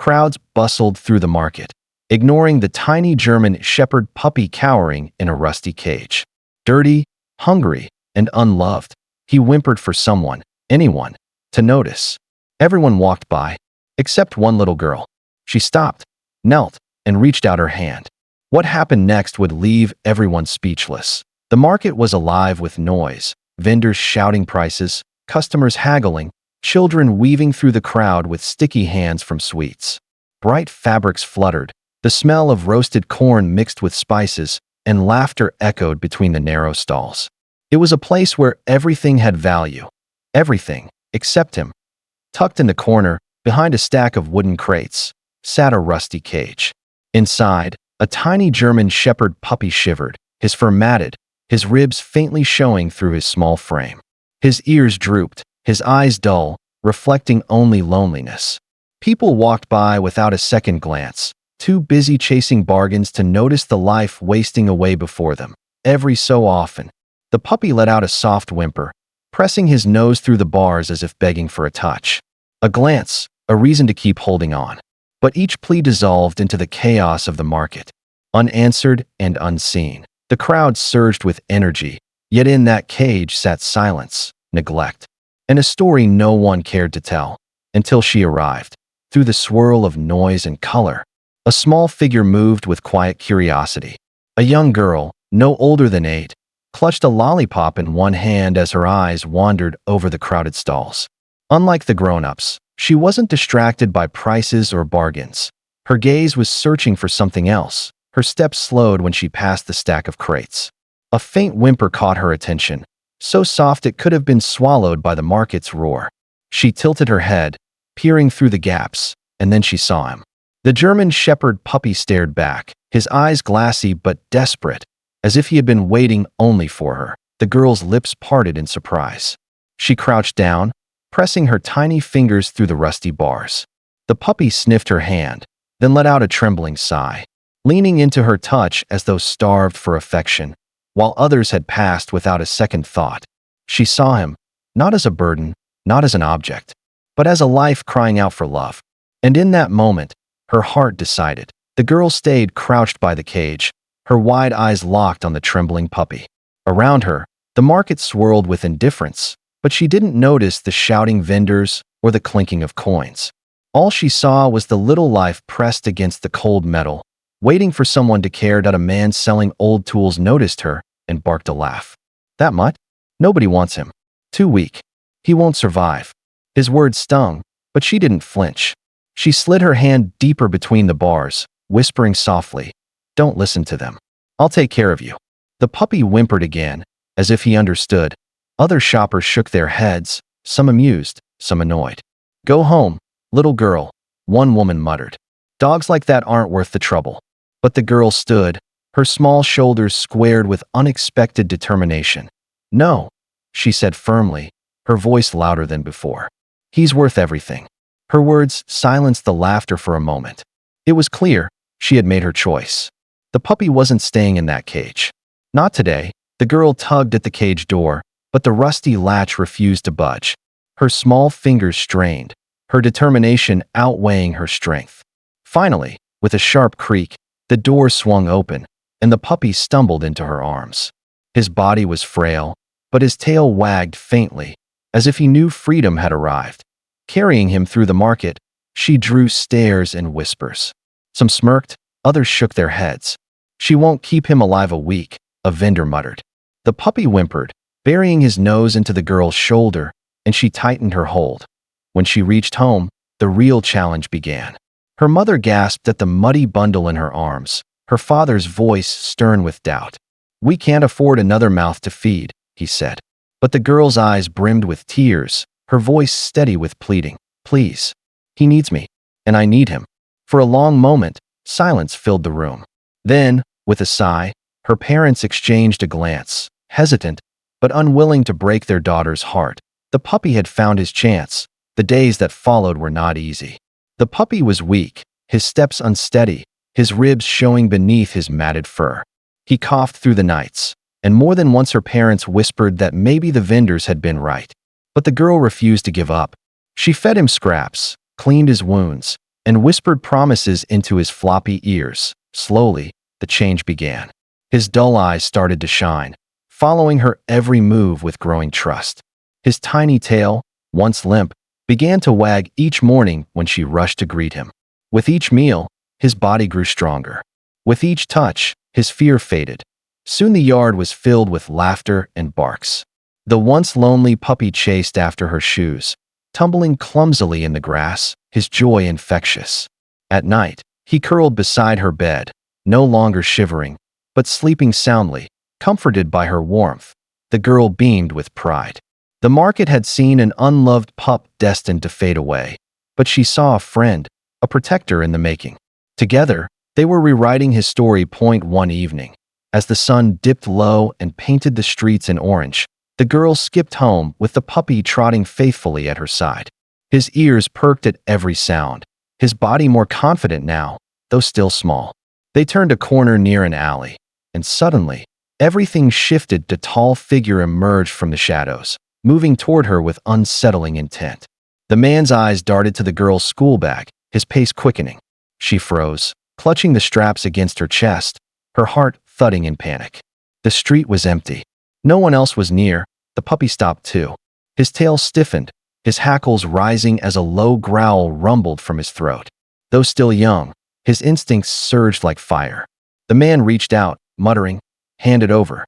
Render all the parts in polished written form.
Crowds bustled through the market, ignoring the tiny German shepherd puppy cowering in a rusty cage. Dirty, hungry, and unloved, he whimpered for someone, anyone, to notice. Everyone walked by, except one little girl. She stopped, knelt, and reached out her hand. What happened next would leave everyone speechless. The market was alive with noise, vendors shouting prices, customers haggling, children weaving through the crowd with sticky hands from sweets. Bright fabrics fluttered, the smell of roasted corn mixed with spices, and laughter echoed between the narrow stalls. It was a place where everything had value. Everything, except him. Tucked in the corner, behind a stack of wooden crates, sat a rusty cage. Inside, a tiny German shepherd puppy shivered, his fur matted, his ribs faintly showing through his small frame. His ears drooped, his eyes dull, reflecting only loneliness. People walked by without a second glance, too busy chasing bargains to notice the life wasting away before them. Every so often, the puppy let out a soft whimper, pressing his nose through the bars as if begging for a touch. A glance, a reason to keep holding on. But each plea dissolved into the chaos of the market. Unanswered and unseen, the crowd surged with energy, yet in that cage sat silence, neglect, and a story no one cared to tell, until she arrived. Through the swirl of noise and color, a small figure moved with quiet curiosity. A young girl, no older than 8, clutched a lollipop in one hand as her eyes wandered over the crowded stalls. Unlike the grown-ups, she wasn't distracted by prices or bargains. Her gaze was searching for something else. Her steps slowed when she passed the stack of crates. A faint whimper caught her attention, so soft it could have been swallowed by the market's roar. She tilted her head, peering through the gaps, and then she saw him. The German shepherd puppy stared back, his eyes glassy but desperate, as if he had been waiting only for her. The girl's lips parted in surprise. She crouched down, pressing her tiny fingers through the rusty bars. The puppy sniffed her hand, then let out a trembling sigh, leaning into her touch as though starved for affection, while others had passed without a second thought. She saw him, not as a burden, not as an object, but as a life crying out for love. And in that moment, her heart decided. The girl stayed crouched by the cage, her wide eyes locked on the trembling puppy. Around her, the market swirled with indifference, but she didn't notice the shouting vendors or the clinking of coins. All she saw was the little life pressed against the cold metal, waiting for someone to care. A man selling old tools noticed her and barked a laugh. That mutt? Nobody wants him. Too weak. He won't survive. His words stung, but she didn't flinch. She slid her hand deeper between the bars, whispering softly, "Don't listen to them. I'll take care of you." The puppy whimpered again, as if he understood. Other shoppers shook their heads, some amused, some annoyed. "Go home, little girl," one woman muttered. "Dogs like that aren't worth the trouble." But the girl stood, her small shoulders squared with unexpected determination. "No," she said firmly, her voice louder than before. "He's worth everything." Her words silenced the laughter for a moment. It was clear she had made her choice. The puppy wasn't staying in that cage. Not today. The girl tugged at the cage door, but the rusty latch refused to budge. Her small fingers strained, her determination outweighing her strength. Finally, with a sharp creak, the door swung open, and the puppy stumbled into her arms. His body was frail, but his tail wagged faintly, as if he knew freedom had arrived. Carrying him through the market, she drew stares and whispers. Some smirked, others shook their heads. "She won't keep him alive a week," a vendor muttered. The puppy whimpered, burying his nose into the girl's shoulder, and she tightened her hold. When she reached home, the real challenge began. Her mother gasped at the muddy bundle in her arms, her father's voice stern with doubt. "We can't afford another mouth to feed," he said. But the girl's eyes brimmed with tears, her voice steady with pleading. "Please. He needs me. And I need him." For a long moment, silence filled the room. Then, with a sigh, her parents exchanged a glance, hesitant, but unwilling to break their daughter's heart. The puppy had found his chance. The days that followed were not easy. The puppy was weak, his steps unsteady, his ribs showing beneath his matted fur. He coughed through the nights, and more than once her parents whispered that maybe the vendors had been right. But the girl refused to give up. She fed him scraps, cleaned his wounds, and whispered promises into his floppy ears. Slowly, the change began. His dull eyes started to shine, following her every move with growing trust. His tiny tail, once limp, began to wag each morning when she rushed to greet him. With each meal, his body grew stronger. With each touch, his fear faded. Soon the yard was filled with laughter and barks. The once lonely puppy chased after her shoes, tumbling clumsily in the grass, his joy infectious. At night, he curled beside her bed, no longer shivering, but sleeping soundly, comforted by her warmth. The girl beamed with pride. The market had seen an unloved pup destined to fade away, but she saw a friend, a protector in the making. Together, they were rewriting his story. One evening, as the sun dipped low and painted the streets in orange, the girl skipped home with the puppy trotting faithfully at her side. His ears perked at every sound, his body more confident now, though still small. They turned a corner near an alley, and suddenly, everything shifted. A tall figure emerged from the shadows, moving toward her with unsettling intent. The man's eyes darted to the girl's school bag, his pace quickening. She froze, clutching the straps against her chest, her heart thudding in panic. The street was empty. No one else was near. The puppy stopped too. His tail stiffened, his hackles rising as a low growl rumbled from his throat. Though still young, his instincts surged like fire. The man reached out, muttering, "Hand it over."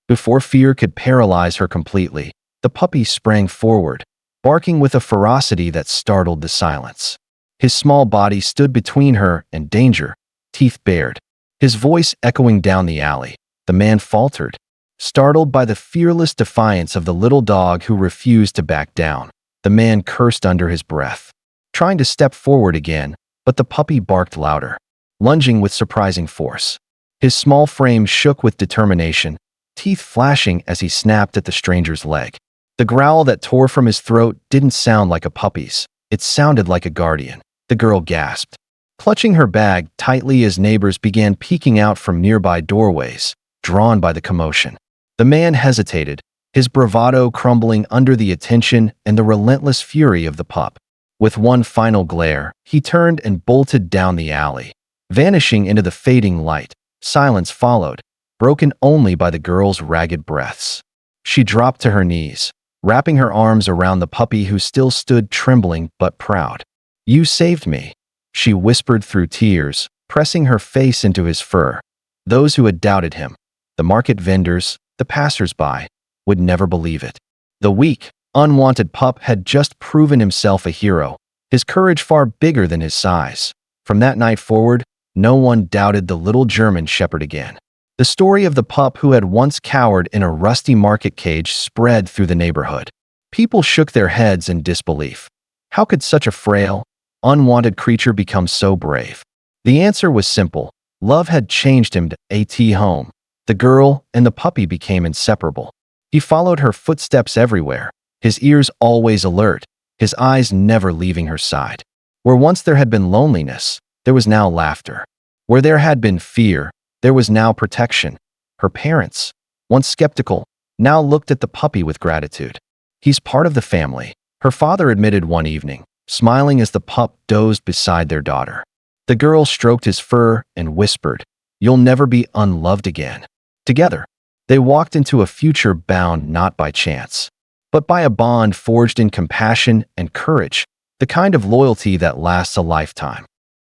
Before fear could paralyze her completely, the puppy sprang forward, barking with a ferocity that startled the silence. His small body stood between her and danger, teeth bared. His voice echoing down the alley, the man faltered, startled by the fearless defiance of the little dog who refused to back down. The man cursed under his breath, trying to step forward again, but the puppy barked louder, lunging with surprising force. His small frame shook with determination, teeth flashing as he snapped at the stranger's leg. The growl that tore from his throat didn't sound like a puppy's. It sounded like a guardian. The girl gasped, clutching her bag tightly as neighbors began peeking out from nearby doorways, drawn by the commotion. The man hesitated, his bravado crumbling under the attention and the relentless fury of the pup. With one final glare, he turned and bolted down the alley, vanishing into the fading light. Silence followed, broken only by the girl's ragged breaths. She dropped to her knees, wrapping her arms around the puppy who still stood trembling but proud. "You saved me," she whispered through tears, pressing her face into his fur. Those who had doubted him, the market vendors, the passers-by, would never believe it. The weak, unwanted pup had just proven himself a hero, his courage far bigger than his size. From that night forward, no one doubted the little German shepherd again. The story of the pup who had once cowered in a rusty market cage spread through the neighborhood. People shook their heads in disbelief. How could such a frail, unwanted creature become so brave? The answer was simple. Love had changed him to a home. The girl and the puppy became inseparable. He followed her footsteps everywhere, his ears always alert, his eyes never leaving her side. Where once there had been loneliness, there was now laughter. Where there had been fear, there was now protection. Her parents, once skeptical, now looked at the puppy with gratitude. "He's part of the family," her father admitted one evening, smiling as the pup dozed beside their daughter. The girl stroked his fur and whispered, "You'll never be unloved again." Together, they walked into a future bound not by chance, but by a bond forged in compassion and courage, the kind of loyalty that lasts a lifetime.